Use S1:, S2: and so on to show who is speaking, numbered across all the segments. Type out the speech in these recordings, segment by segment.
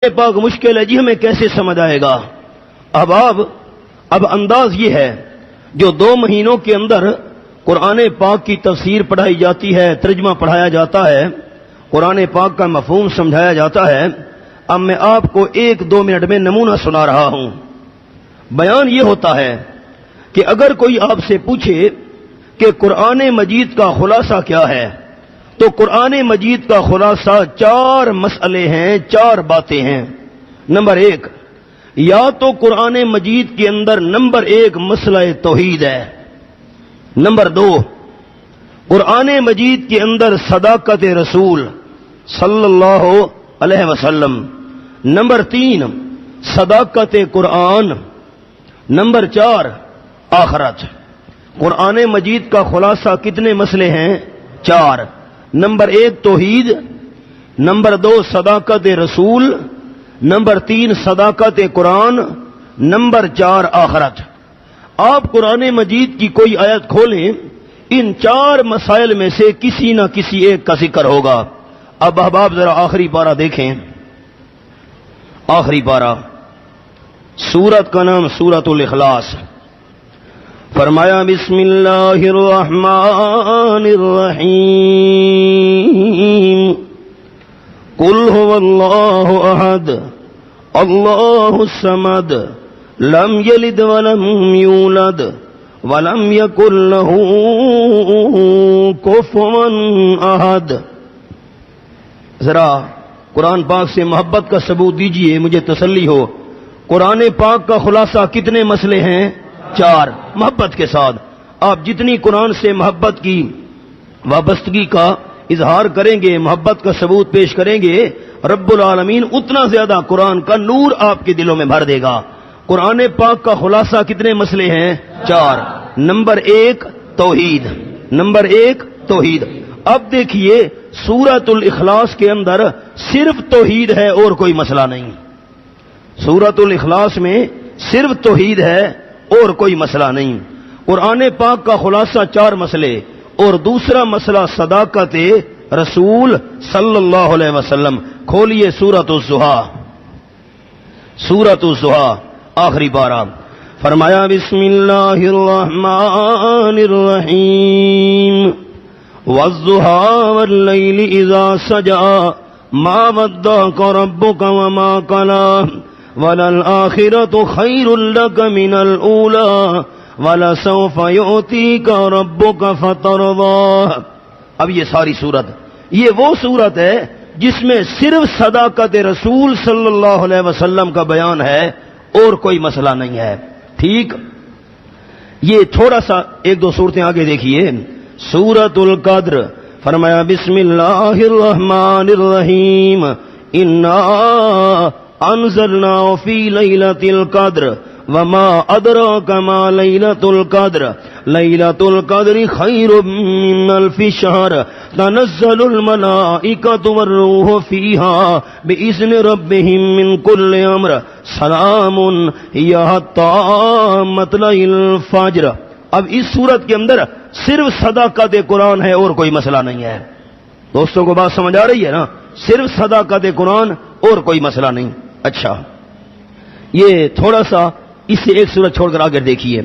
S1: پاک مشکل ہے جی، ہمیں کیسے سمجھ آئے گا؟ اب انداز یہ ہے، جو 2 مہینوں کے اندر قرآن پاک کی تفسیر پڑھائی جاتی ہے، ترجمہ پڑھایا جاتا ہے، قرآن پاک کا مفہوم سمجھایا جاتا ہے۔ اب میں آپ کو 1-2 منٹ میں نمونہ سنا رہا ہوں۔ بیان یہ ہوتا ہے کہ اگر کوئی آپ سے پوچھے کہ قرآن مجید کا خلاصہ کیا ہے، تو قرآن مجید کا خلاصہ 4 مسئلے ہیں، 4 باتیں ہیں۔ نمبر 1، یا تو قرآن مجید کے اندر نمبر 1 مسئلہ توحید ہے۔ نمبر 2، قرآن مجید کے اندر صداقت رسول صلی اللہ علیہ وسلم۔ نمبر 3، صداقت قرآن۔ نمبر 4، آخرت۔ قرآن مجید کا خلاصہ کتنے مسئلے ہیں؟ 4۔ نمبر 1 توحید، نمبر 2 صداقت رسول، نمبر 3 صداقت قرآن، نمبر 4 آخرت۔ آپ قرآن مجید کی کوئی آیت کھولیں، ان 4 مسائل میں سے کسی نہ کسی ایک کا ذکر ہوگا۔ اب احباب ذرا آخری پارہ دیکھیں، آخری پارہ، سورت کا نام سورۃ الاخلاص۔ فرمایا بسم اللہ الرحمن الرحیم، قل هو اللہ احد اللہ الصمد لم یلد ولم یولد ولم یکن له کفوا احد۔ ذرا قرآن پاک سے محبت کا ثبوت دیجئے، مجھے تسلی ہو۔ قرآن پاک کا خلاصہ کتنے مسئلے ہیں؟ 4۔ محبت کے ساتھ آپ جتنی قرآن سے محبت کی وابستگی کا اظہار کریں گے، محبت کا ثبوت پیش کریں گے، رب العالمین اتنا زیادہ قرآن کا نور آپ کے دلوں میں بھر دے گا۔ قرآن پاک کا خلاصہ کتنے مسئلے ہیں؟ 4۔ نمبر 1 توحید، نمبر 1 توحید۔ اب دیکھیے سورۃ الاخلاص کے اندر صرف توحید ہے اور کوئی مسئلہ نہیں۔ سورۃ الاخلاص میں صرف توحید ہے اور کوئی مسئلہ نہیں۔ قرآن پاک کا خلاصہ 4 مسئلے، اور دوسرا مسئلہ صداقت رسول صلی اللہ علیہ وسلم۔ کھولیے سورۃ الضحیٰ، سورۃ الضحیٰ آخری پارہ۔ فرمایا بسم اللہ الرحمن الرحیم، والضحیٰ واللیل اذا سجا ما ودعک ربک وما قلی وَلَلْآخِرَةُ خَيْرٌ لَكَ مِنَ الْأُولَىٰ وَلَسَوْفَ يُعْطِيكَ رَبُّكَ فَتَرْضَىٰ۔ اب یہ ساری صورت، یہ وہ صورت ہے جس میں صرف صداقت رسول صلی اللہ علیہ وسلم کا بیان ہے اور کوئی مسئلہ نہیں ہے۔ ٹھیک، یہ تھوڑا سا 1-2 صورتیں آگے دیکھیے۔ سورۃ القدر، فرمایا بسم اللہ الرحمن الرحیم، اِنَّا انزلنا فی لیلۃ القدر وما ادراک ما لیلۃ القدر لیلۃ القدر خیر من الف شہر تنزل الملائکۃ والروح فیہا باذن ربہم من کل امر سلام ہی حتی مطلع الفجر۔ اب اس صورت کے اندر صرف صداقت قرآن ہے اور کوئی مسئلہ نہیں ہے۔ دوستوں کو بات سمجھ آ رہی ہے نا؟ صرف صداقت قرآن اور کوئی مسئلہ نہیں۔ اچھا، یہ تھوڑا سا اس سے ایک سورت چھوڑ کر آگر دیکھیے۔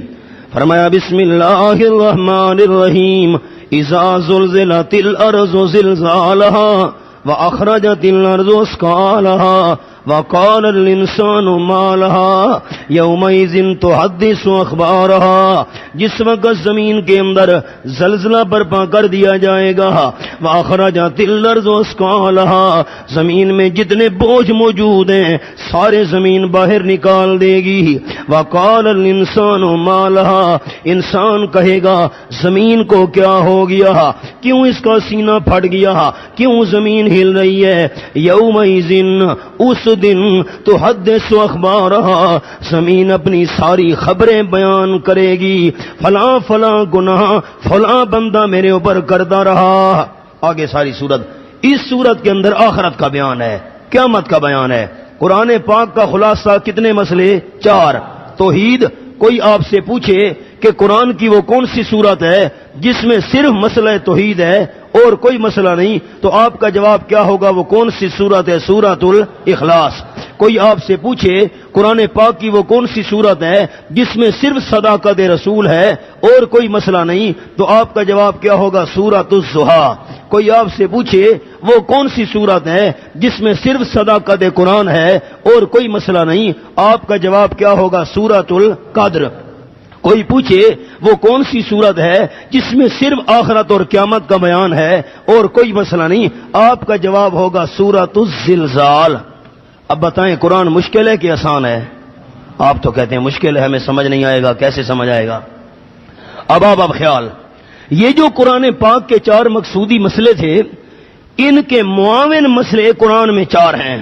S1: فرمایا بسم اللہ الرحمن الرحیم، اذا زلزلت الارض زلزالها واخرجت الارض اثقالها وقال الانسان ما لها یومئذ تحدث اخبارها۔ جس وقت زمین کے اندر زلزلہ برپا کر دیا جائے گا، واخرجت الارض اثقالها، زمین میں جتنے بوجھ موجود ہیں سارے زمین باہر نکال دے گی۔ وقال الانسان ما لها، انسان کہے گا زمین کو کیا ہو گیا، کیوں اس کا سینہ پھٹ گیا، کیوں زمین ہل رہی ہے۔ یومئذ، اس دن، تحدث اخبارها، زمین اپنی ساری خبریں بیان کرے گی، فلاں فلاں گناہ فلاں بندہ میرے اوپر کرتا رہا۔ آگے ساری صورت، اس صورت کے اندر آخرت کا بیان ہے، قیامت کا بیان ہے۔ قرآن پاک کا خلاصہ کتنے مسئلے؟ 4۔ توحید، کوئی آپ سے پوچھے کہ قرآن کی وہ کون سی صورت ہے جس میں صرف مسئلہ توحید ہے اور کوئی مسئلہ نہیں، تو آپ کا جواب کیا ہوگا؟ وہ کون سی صورت ہے؟ سورۃ الاخلاص۔ کوئی آپ سے پوچھے قرآن پاک کی وہ کون سی صورت ہے جس میں صرف صداقت رسول ہے اور کوئی مسئلہ نہیں، تو آپ کا جواب کیا ہوگا؟ سورۃ الضحیٰ۔ کوئی آپ سے پوچھے وہ کون سی صورت ہے جس میں صرف صداقت قرآن ہے اور کوئی مسئلہ نہیں، آپ کا جواب کیا ہوگا؟ سورۃ القدر۔ کوئی پوچھے وہ کون سی صورت ہے جس میں صرف آخرت اور قیامت کا بیان ہے اور کوئی مسئلہ نہیں، آپ کا جواب ہوگا سورۃ الزلزال۔ اب بتائیں قرآن مشکل ہے کہ آسان ہے؟ آپ تو کہتے ہیں مشکل ہے، ہمیں سمجھ نہیں آئے گا، کیسے سمجھ آئے گا؟ اب خیال، یہ جو قرآن پاک کے 4 مقصودی مسئلے تھے، ان کے معاون مسئلے قرآن میں 4 ہیں،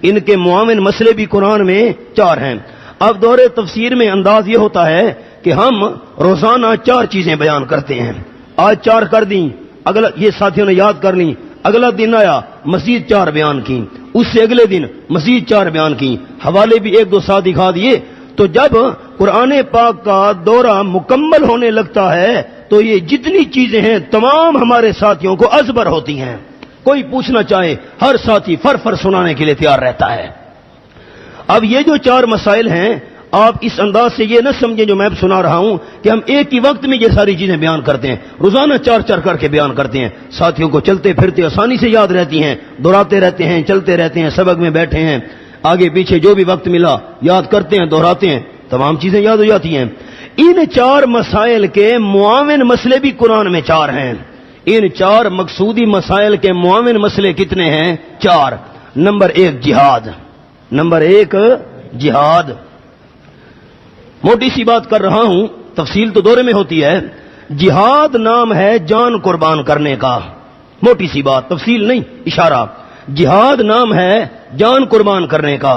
S1: ان کے معاون مسئلے بھی قرآن میں 4 ہیں۔ اب دور تفسیر میں انداز یہ ہوتا ہے کہ ہم روزانہ 4 چیزیں بیان کرتے ہیں، آج 4 کر دیں، اگلا یہ ساتھیوں نے یاد کر لیں، اگلا دن آیا مزید 4 بیان کی، اس سے اگلے دن مزید 4 بیان کی، حوالے بھی 1-2 ساتھ دکھا دیے۔ تو جب قرآن پاک کا دورہ مکمل ہونے لگتا ہے تو یہ جتنی چیزیں ہیں تمام ہمارے ساتھیوں کو ازبر ہوتی ہیں، کوئی پوچھنا چاہے ہر ساتھی فر سنانے کے لیے تیار رہتا ہے۔ اب یہ جو 4 مسائل ہیں، آپ اس انداز سے یہ نہ سمجھیں جو میں اب سنا رہا ہوں کہ ہم ایک ہی وقت میں یہ ساری چیزیں بیان کرتے ہیں، روزانہ 4 کر کے بیان کرتے ہیں، ساتھیوں کو چلتے پھرتے آسانی سے یاد رہتی ہیں، دہراتے رہتے ہیں، چلتے رہتے ہیں، سبق میں بیٹھے ہیں، آگے پیچھے جو بھی وقت ملا یاد کرتے ہیں، دہراتے ہیں، تمام چیزیں یاد ہو جاتی ہیں۔ ان 4 مسائل کے معاون مسئلے بھی قرآن میں 4 ہیں۔ ان 4 مقصودی مسائل کے معاون مسئلے کتنے ہیں؟ 4۔ نمبر 1 جہاد، نمبر 1 جہاد۔ موٹی سی بات کر رہا ہوں، تفصیل تو دورے میں ہوتی ہے۔ جہاد نام ہے جان قربان کرنے کا، موٹی سی بات، تفصیل نہیں، اشارہ۔ جہاد نام ہے جان قربان کرنے کا،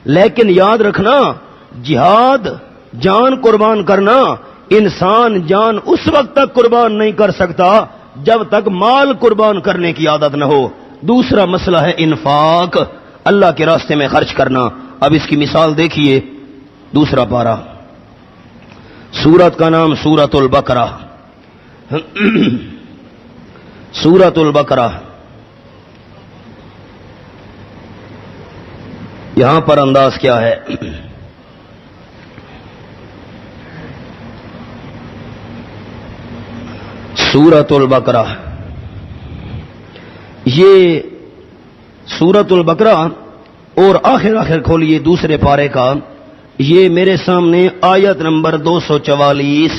S1: لیکن یاد رکھنا جہاد جان قربان کرنا، انسان جان اس وقت تک قربان نہیں کر سکتا جب تک مال قربان کرنے کی عادت نہ ہو۔ دوسرا مسئلہ ہے انفاق، اللہ کے راستے میں خرچ کرنا۔ اب اس کی مثال دیکھیے، دوسرا پارہ، سورت کا نام سورۃ البقرہ، سورۃ البقرہ۔ یہاں پر انداز کیا ہے؟ سورۃ البقرہ، یہ سورۃ البقرہ، اور آخر کھولیے دوسرے پارے کا، یہ میرے سامنے آیت نمبر 244،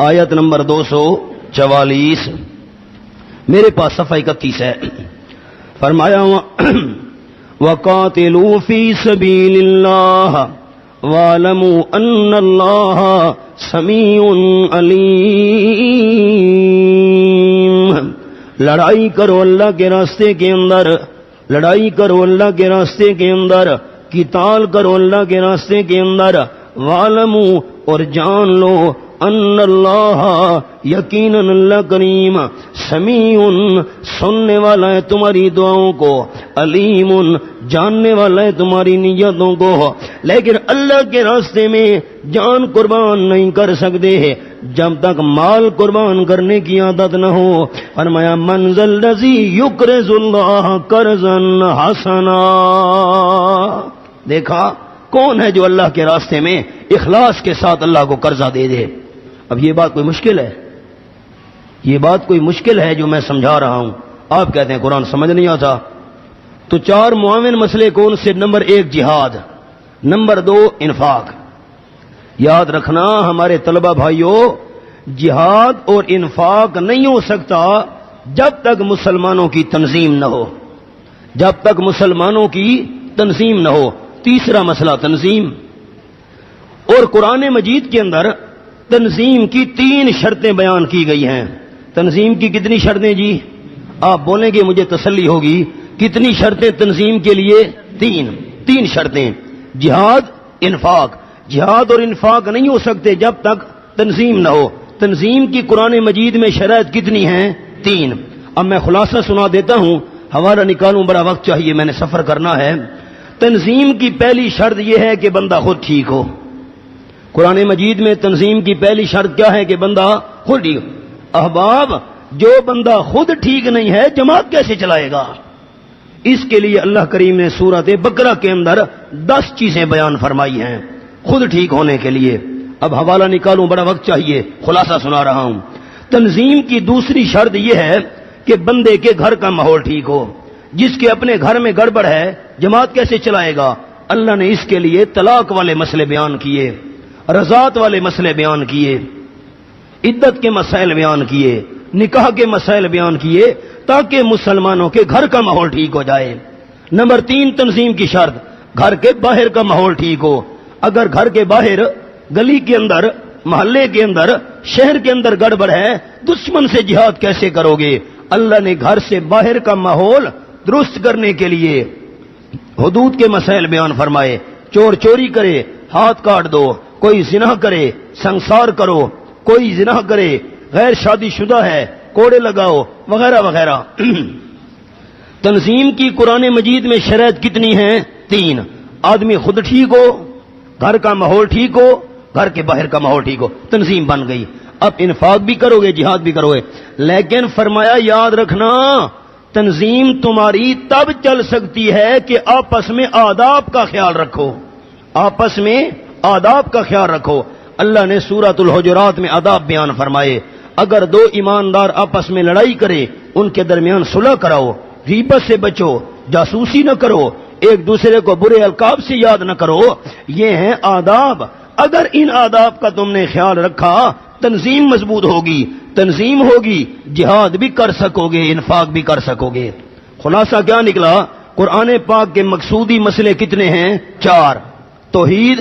S1: آیت نمبر 244 میرے پاس صفحہ 31 ہے۔ فرمایا وَقَاتِلُوا فِي سَبِيلِ اللَّهِ وَاعْلَمُوا أَنَّ اللَّهَ سَمِيعٌ عَلِيمٌ۔ لڑائی کرو اللہ کے راستے کے اندر، لڑائی کرو اللہ کے راستے کے اندر، قتال کرو اللہ کے راستے کے اندر، وَاعْلَمُوا اور جان لو، ان اللہ یقیناً اللہ کریم، سمیع سننے والا ہے تمہاری دعاؤں کو، علیم جاننے والا ہے تمہاری نیتوں کو۔ لیکن اللہ کے راستے میں جان قربان نہیں کر سکتے جب تک مال قربان کرنے کی عادت نہ ہو۔ فرمایا من ذا الذی یقرض اللہ قرضا حسنا، دیکھا کون ہے جو اللہ کے راستے میں اخلاص کے ساتھ اللہ کو قرضہ دے دے۔ اب یہ بات کوئی مشکل ہے؟ یہ بات کوئی مشکل ہے جو میں سمجھا رہا ہوں؟ آپ کہتے ہیں قرآن سمجھ نہیں آتا۔ تو 4 معاون مسئلے کون سے؟ نمبر 1 جہاد، نمبر 2 انفاق۔ یاد رکھنا ہمارے طلبہ بھائیوں، جہاد اور انفاق نہیں ہو سکتا جب تک مسلمانوں کی تنظیم نہ ہو، جب تک مسلمانوں کی تنظیم نہ ہو۔ تیسرا مسئلہ تنظیم، اور قرآن مجید کے اندر تنظیم کی 3 شرطیں بیان کی گئی ہیں۔ تنظیم کی کتنی شرطیں جی؟ آپ بولیں گے مجھے تسلی ہوگی، کتنی شرطیں تنظیم کے لیے؟ 3 شرطیں، جہاد انفاق۔ جہاد اور انفاق نہیں ہو سکتے جب تک تنظیم نہ ہو۔ تنظیم کی قرآن مجید میں شرائط کتنی ہیں؟ 3۔ اب میں خلاصہ سنا دیتا ہوں، حوالہ نکالوں، بڑا وقت چاہیے، میں نے سفر کرنا ہے۔ تنظیم کی پہلی شرط یہ ہے کہ بندہ خود ٹھیک ہو۔ قرآن مجید میں تنظیم کی پہلی شرط کیا ہے؟ کہ بندہ خود ٹھیک ہو۔ احباب، جو بندہ خود ٹھیک نہیں ہے جماعت کیسے چلائے گا؟ اس کے لیے اللہ کریم نے سورۃ بقرہ کے اندر 10 چیزیں بیان فرمائی ہیں خود ٹھیک ہونے کے لیے. اب حوالہ نکالوں، بڑا وقت چاہیے، خلاصہ سنا رہا ہوں. تنظیم کی دوسری شرط یہ ہے کہ بندے کے گھر کا ماحول ٹھیک ہو. جس کے اپنے گھر میں گڑبڑ ہے جماعت کیسے چلائے گا؟ اللہ نے اس کے لیے طلاق والے مسئلے بیان کیے، رضاعت والے مسئلے بیان کیے، عدت کے مسائل بیان کیے، نکاح کے مسائل بیان کیے تاکہ مسلمانوں کے گھر کا ماحول ٹھیک ہو جائے. نمبر 3 تنظیم کی شرط، گھر کے باہر کا ماحول ٹھیک ہو. اگر گھر کے باہر، گلی کے اندر، محلے کے اندر، شہر کے اندر گڑبڑ ہے، دشمن سے جہاد کیسے کرو گے؟ اللہ نے گھر سے باہر کا ماحول درست کرنے کے لیے حدود کے مسائل بیان فرمائے. چور چوری کرے ہاتھ کاٹ دو، کوئی زنا کرے سنسار کرو، کوئی زنا کرے غیر شادی شدہ ہے کوڑے لگاؤ، وغیرہ وغیرہ. تنظیم کی قرآن مجید میں شرائط کتنی ہیں؟ 3. آدمی خود ٹھیک ہو، گھر کا ماحول ٹھیک ہو، گھر کے باہر کا ماحول ٹھیک ہو، تنظیم بن گئی. اب انفاق بھی کرو گے، جہاد بھی کرو گے، لیکن فرمایا یاد رکھنا تنظیم تمہاری تب چل سکتی ہے کہ آپس میں آداب کا خیال رکھو. آپس میں آداب کا خیال رکھو. اللہ نے سورۃ الحجرات میں آداب بیان فرمائے. اگر 2 ایماندار آپس میں لڑائی کرے ان کے درمیان صلح کراؤ، غیبت سے بچو، جاسوسی نہ کرو، ایک دوسرے کو برے القاب سے یاد نہ کرو. یہ ہیں آداب. اگر ان آداب کا تم نے خیال رکھا تنظیم مضبوط ہوگی، تنظیم ہوگی جہاد بھی کر سکو گے، انفاق بھی کر سکو گے. خلاصہ کیا نکلا؟ قرآن پاک کے مقصودی مسئلے کتنے ہیں؟ 4. توحید،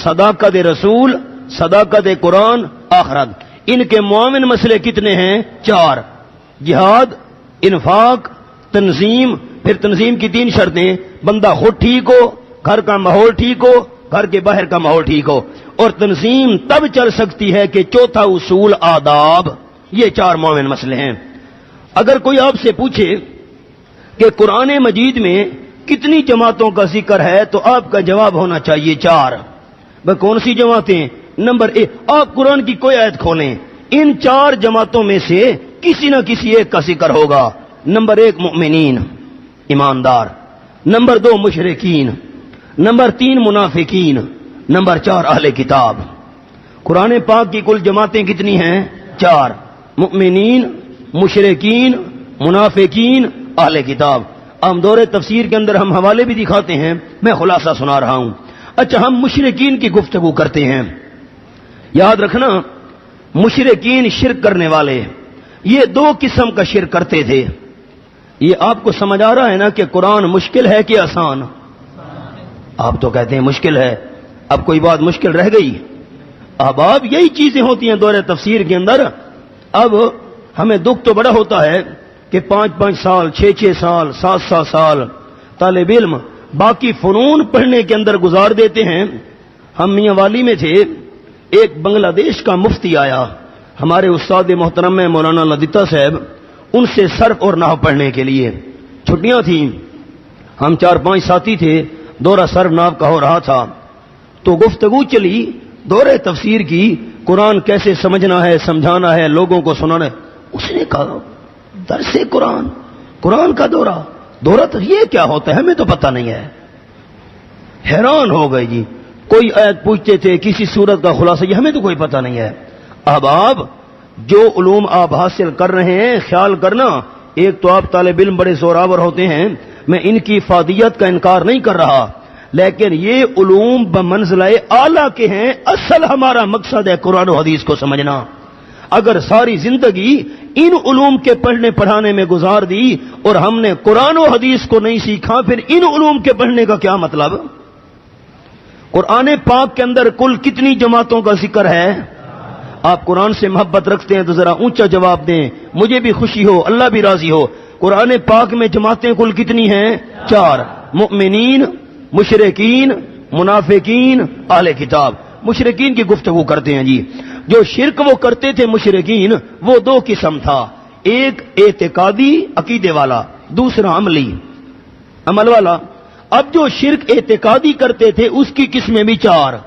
S1: صداقت رسول، صداقت قرآن، آخرت. ان کے معاون مسئلے کتنے ہیں؟ 4. جہاد، انفاق، تنظیم. پھر تنظیم کی 3 شرطیں، بندہ خود ٹھیک ہو، گھر کا ماحول ٹھیک ہو، گھر کے باہر کا ماحول ٹھیک ہو. اور تنظیم تب چل سکتی ہے کہ چوتھا اصول آداب. یہ 4 معاون مسئلے ہیں. اگر کوئی آپ سے پوچھے کہ قرآن مجید میں کتنی جماعتوں کا ذکر ہے تو آپ کا جواب ہونا چاہیے 4. وہ کون سی جماعتیں؟ نمبر 1، آپ قرآن کی کوئی آیت کھولیں، ان 4 جماعتوں میں سے کسی نہ کسی ایک کا ذکر ہوگا. نمبر 1 مؤمنین، ایماندار. نمبر 2 مشرکین. نمبر 3 منافقین. نمبر 4 اہل کتاب. قرآن پاک کی کل جماعتیں کتنی ہیں؟ 4. مؤمنین، مشرکین، منافقین، اہل کتاب. ہم دور تفسیر کے اندر ہم حوالے بھی دکھاتے ہیں، میں خلاصہ سنا رہا ہوں. اچھا، ہم مشرکین کی گفتگو کرتے ہیں. یاد رکھنا مشرکین شرک کرنے والے یہ 2 قسم کا شرک کرتے تھے. یہ آپ کو سمجھ آ رہا ہے نا کہ قرآن مشکل ہے کہ آسان؟ آپ تو کہتے ہیں مشکل ہے. اب کوئی بات مشکل رہ گئی؟ اب یہی چیزیں ہوتی ہیں دور تفسیر کے اندر. اب ہمیں دکھ تو بڑا ہوتا ہے کہ 5-5 سال، 6-6 سال، 7-7 سال طالب علم باقی فنون پڑھنے کے اندر گزار دیتے ہیں. ہم میاں والی میں تھے، ایک بنگلہ دیش کا مفتی آیا، ہمارے استاد محترم میں مولانا لدیتا صاحب، ان سے صرف اور نحو پڑھنے کے لیے. چھٹیاں تھیں، ہم 4-5 ساتھی تھے، دورہ صرف نحو کا ہو رہا تھا. تو گفتگو چلی دورہ تفسیر کی، قرآن کیسے سمجھنا ہے، سمجھانا ہے، لوگوں کو سنانا ہے. اس نے کہا درس قرآن، قرآن کا دورہ تو یہ کیا ہوتا ہے، ہمیں تو پتہ نہیں ہے. حیران ہو گئے جی. کوئی آیت پوچھتے تھے، کسی سورت کا خلاصہ، یہ ہمیں تو کوئی پتہ نہیں ہے. اب آپ جو علوم آپ حاصل کر رہے ہیں خیال کرنا، ایک تو آپ طالب علم بڑے زوراور ہوتے ہیں، میں ان کی افادیت کا انکار نہیں کر رہا، لیکن یہ علوم بمنزلہ اعلیٰ کے ہیں. اصل ہمارا مقصد ہے قرآن و حدیث کو سمجھنا. اگر ساری زندگی ان علوم کے پڑھنے پڑھانے میں گزار دی اور ہم نے قرآن و حدیث کو نہیں سیکھا، پھر ان علوم کے پڑھنے کا کیا مطلب؟ قرآن پاک کے اندر کل کتنی جماعتوں کا ذکر ہے؟ آپ قرآن سے محبت رکھتے ہیں تو ذرا اونچا جواب دیں، مجھے بھی خوشی ہو، اللہ بھی راضی ہو. قرآن پاک میں جماعتیں کل کتنی ہیں؟ 4. مؤمنین، مشرکین، منافقین، اہل کتاب. مشرکین کی گفتگو کرتے ہیں جی. جو شرک وہ کرتے تھے مشرکین، وہ 2 قسم تھا، ایک اعتقادی عقیدے والا، دوسرا عملی عمل والا. اب جو شرک اعتقادی کرتے تھے اس کی قسمیں بھی 4.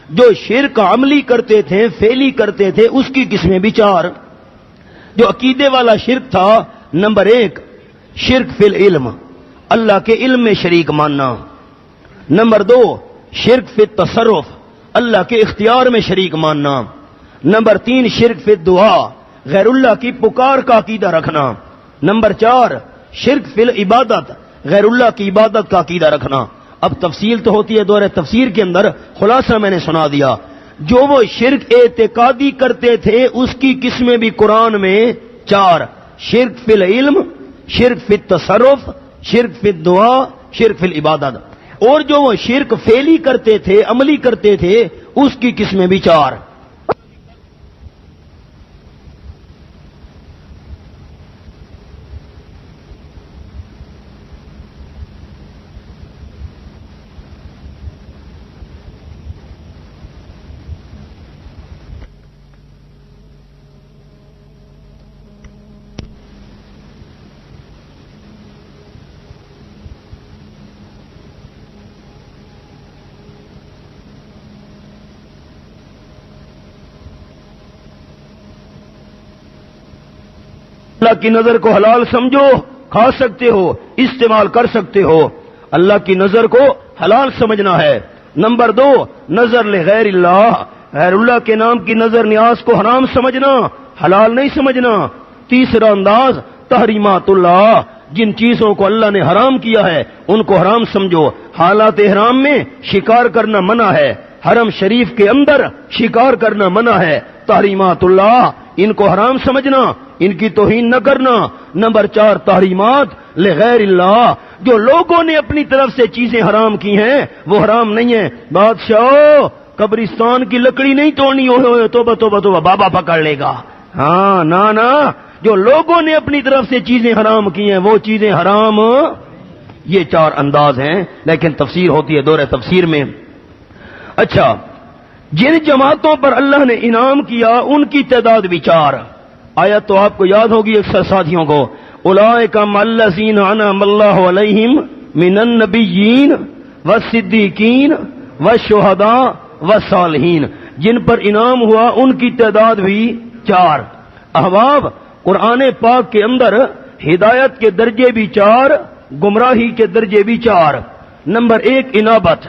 S1: جو شرک عملی کرتے تھے، فعلی کرتے تھے، اس کی قسمیں بھی 4. جو عقیدے والا شرک تھا، نمبر 1 شرک فی العلم، اللہ کے علم میں شریک ماننا. نمبر 2 شرک فی التصرف، اللہ کے اختیار میں شریک ماننا. نمبر 3 شرک فی الدعا، غیر اللہ کی پکار کا عقیدہ رکھنا. نمبر 4 شرک فی العبادت، غیر اللہ کی عبادت کا عقیدہ رکھنا. اب تفصیل تو ہوتی ہے دور تفسیر کے اندر، خلاصہ میں نے سنا دیا. جو وہ شرک اعتقادی کرتے تھے اس کی قسمیں بھی قرآن میں 4: شرک فی العلم، شرک فی التصرف، شرک فی الدعا، شرک فی العبادت. اور جو وہ شرک فعلی کرتے تھے، عملی کرتے تھے، اس کی قسمیں بھی 4. اللہ کی نظر کو حلال سمجھو، کھا سکتے ہو، استعمال کر سکتے ہو. اللہ کی نظر کو حلال سمجھنا ہے. نمبر 2 نظر لغیر اللہ، غیر اللہ کے نام کی نظر نیاز کو حرام سمجھنا، حلال نہیں سمجھنا. تیسرا انداز تحریمات اللہ، جن چیزوں کو اللہ نے حرام کیا ہے ان کو حرام سمجھو. حالات احرام میں شکار کرنا منع ہے، حرم شریف کے اندر شکار کرنا منع ہے. تحریمات اللہ، ان کو حرام سمجھنا، ان کی توہین نہ کرنا. نمبر 4 تحریمات لغیر اللہ، جو لوگوں نے اپنی طرف سے چیزیں حرام کی ہیں وہ حرام نہیں ہیں. بادشاہ قبرستان کی لکڑی نہیں توڑنی ہو، توبہ توبہ توبہ، بابا پکڑ لے گا. ہاں نا، جو لوگوں نے اپنی طرف سے چیزیں حرام کی ہیں وہ چیزیں حرام. یہ 4 انداز ہیں، لیکن تفسیر ہوتی ہے دور تفسیر میں. اچھا، جن جماعتوں پر اللہ نے انعام کیا ان کی تعداد بھی 4. آیت تو آپ کو یاد ہوگی اکثر ساتھیوں کو. اولئک مع الذین انعم اللہ علیہم من النبیین والصدیقین والشہداء والصالحین، جن پر انعام ہوا ان کی تعداد بھی 4. احباب، قرآن پاک کے اندر ہدایت کے درجے بھی 4، گمراہی کے درجے بھی 4. نمبر 1 انابت،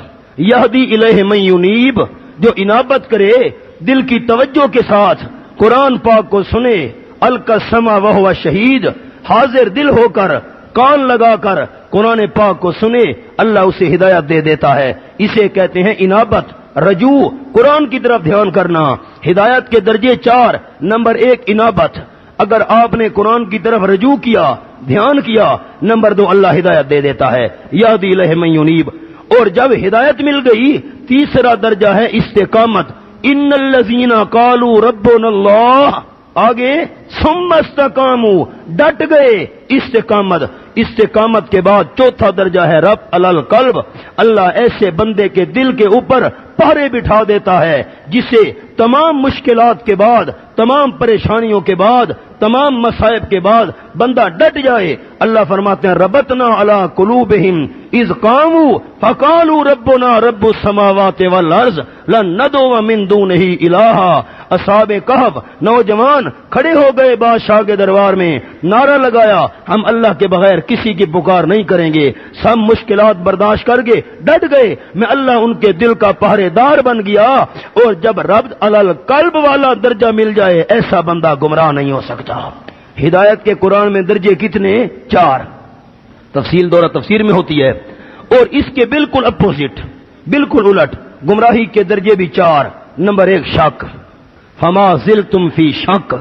S1: یہدی الیہ من ینیب، جو انابت کرے دل کی توجہ کے ساتھ قرآن پاک کو سنے، القى السمع وهو شہید، حاضر دل ہو کر کان لگا کر قرآن پاک کو سنے، اللہ اسے ہدایت دے دیتا ہے. اسے کہتے ہیں انابت، رجوع، قرآن کی طرف دھیان کرنا. ہدایت کے درجے 4. نمبر 1 انابت، اگر آپ نے قرآن کی طرف رجوع کیا، دھیان کیا. نمبر 2 اللہ ہدایت دے دیتا ہے، یہدی الیہ من ینیب. اور جب ہدایت مل گئی، تیسرا درجہ ہے استقامت. ان الذین قالوا ربنا اللہ، آگے ثم استقاموا، ڈٹ گئے، استقامت. استقامت کے بعد چوتھا درجہ ہے رب القلب، اللہ ایسے بندے کے دل کے اوپر پہرے بٹھا دیتا ہے جسے تمام مشکلات کے بعد، تمام پریشانیوں کے بعد، تمام مصائب کے بعد بندہ ڈٹ جائے. اللہ فرماتے ہیں ربطنا علی قلوبہم اذ قاموا فقالوا ربنا رب السماوات والارض لن ندعو من دونہ الہا. اصحاب کہف نوجوان کھڑے ہو گئے بادشاہ کے دربار میں، نعرہ لگایا ہم اللہ کے بغیر کسی کی پکار نہیں کریں گے. سب مشکلات برداشت کر کے ڈٹ گئے. میں اللہ ان کے دل کا پہرے دار بن گیا. اور جب رب القلب والا درجہ مل جائے ایسا بندہ گمراہ نہیں ہو سکتا. ہدایت کے قرآن میں درجے کتنے؟ 4. تفصیل دورہ تفسیر میں ہوتی ہے. اور اس کے بالکل اپوزٹ، بالکل الٹ، گمراہی کے درجے بھی 4. نمبر 1 شک، فما زلتم فی شک،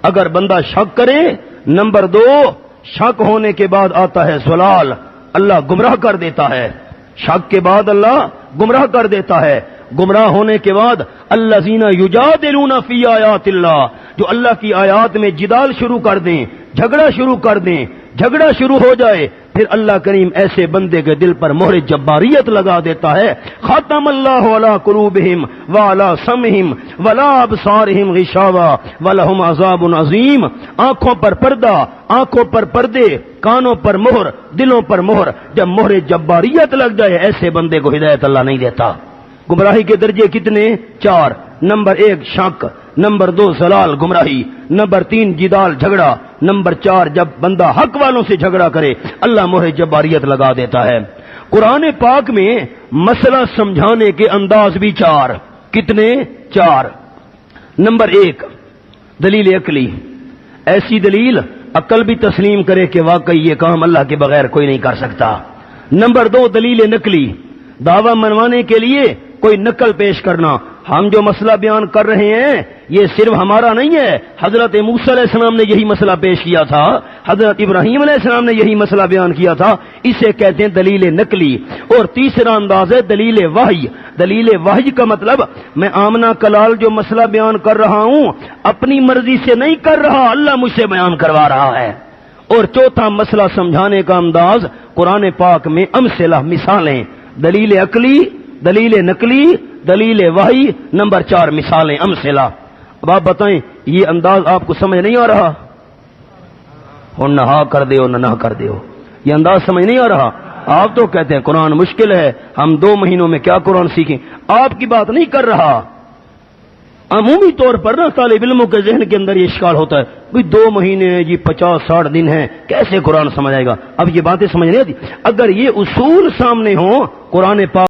S1: اگر بندہ شک کرے. نمبر 2 شک ہونے کے بعد آتا ہے زلال، اللہ گمراہ کر دیتا ہے. شک کے بعد اللہ گمراہ کر دیتا ہے. گمراہ ہونے کے بعد الذین یجادلون فی آیات اللہ، جو اللہ کی آیات میں جدال شروع کر دیں، جھگڑا شروع کر دیں، جھگڑا شروع ہو جائے، پھر اللہ کریم ایسے بندے کے دل پر مہر جباریت لگا دیتا ہے. ختم اللہ علی قلوبہم وعلی سمعہم ولا ابصارہم غشاوہ ولہم عذاب عظیم. آنکھوں پر پردہ، آنکھوں پر پردے، کانوں پر مہر، دلوں پر مہر. جب مہر جباریت لگ جائے ایسے بندے کو ہدایت اللہ نہیں دیتا. گمراہی کے درجے کتنے؟ 4. نمبر 1 شک، نمبر 2 زلال گمراہی، نمبر 3 جدال جھگڑا، نمبر 4 جب بندہ حق والوں سے جھگڑا کرے اللہ مہر جباریت لگا دیتا ہے۔ قرآن پاک میں مسئلہ سمجھانے کے انداز بھی 4۔ کتنے؟ 4۔ نمبر 1 دلیل عقلی، ایسی دلیل عقل بھی تسلیم کرے کہ واقعی یہ کام اللہ کے بغیر کوئی نہیں کر سکتا۔ نمبر 2 دلیل نقلی، دعویٰ منوانے کے لیے کوئی نقل پیش کرنا۔ ہم جو مسئلہ بیان کر رہے ہیں یہ صرف ہمارا نہیں ہے، حضرت موسیٰ علیہ السلام نے یہی مسئلہ پیش کیا تھا، حضرت ابراہیم علیہ السلام نے یہی مسئلہ بیان کیا تھا، اسے کہتے ہیں دلیل نقلی۔ اور تیسرا انداز ہے دلیل وحی۔ دلیل وحی کا مطلب میں آمنہ کلال جو مسئلہ بیان کر رہا ہوں اپنی مرضی سے نہیں کر رہا، اللہ مجھ سے بیان کروا رہا ہے۔ اور چوتھا مسئلہ سمجھانے کا انداز قرآن پاک میں امثلہ، مثالیں، دلیل عقلی، دلیل نقلی، دلیل وحی، نمبر 4 مثالیں، امثلہ۔ اب آپ بتائیں یہ انداز آپ کو سمجھ نہیں آ رہا؟ اور نہ ہاں کر دے نہ نہ کر دے، یہ انداز سمجھ نہیں آ رہا؟ آپ تو کہتے ہیں قرآن مشکل ہے، ہم 2 مہینوں میں کیا قرآن سیکھیں؟ آپ کی بات نہیں کر رہا۔ عمومی طور پر نا طالب علموں کے ذہن کے اندر یہ اشکال ہوتا ہے، بھئی 2 مہینے ہیں جی، 50-60 دن ہیں، کیسے قرآن سمجھ آئے گا؟ اب یہ باتیں سمجھ نہیں آتی۔ اگر یہ اصول سامنے ہوں قرآن پاک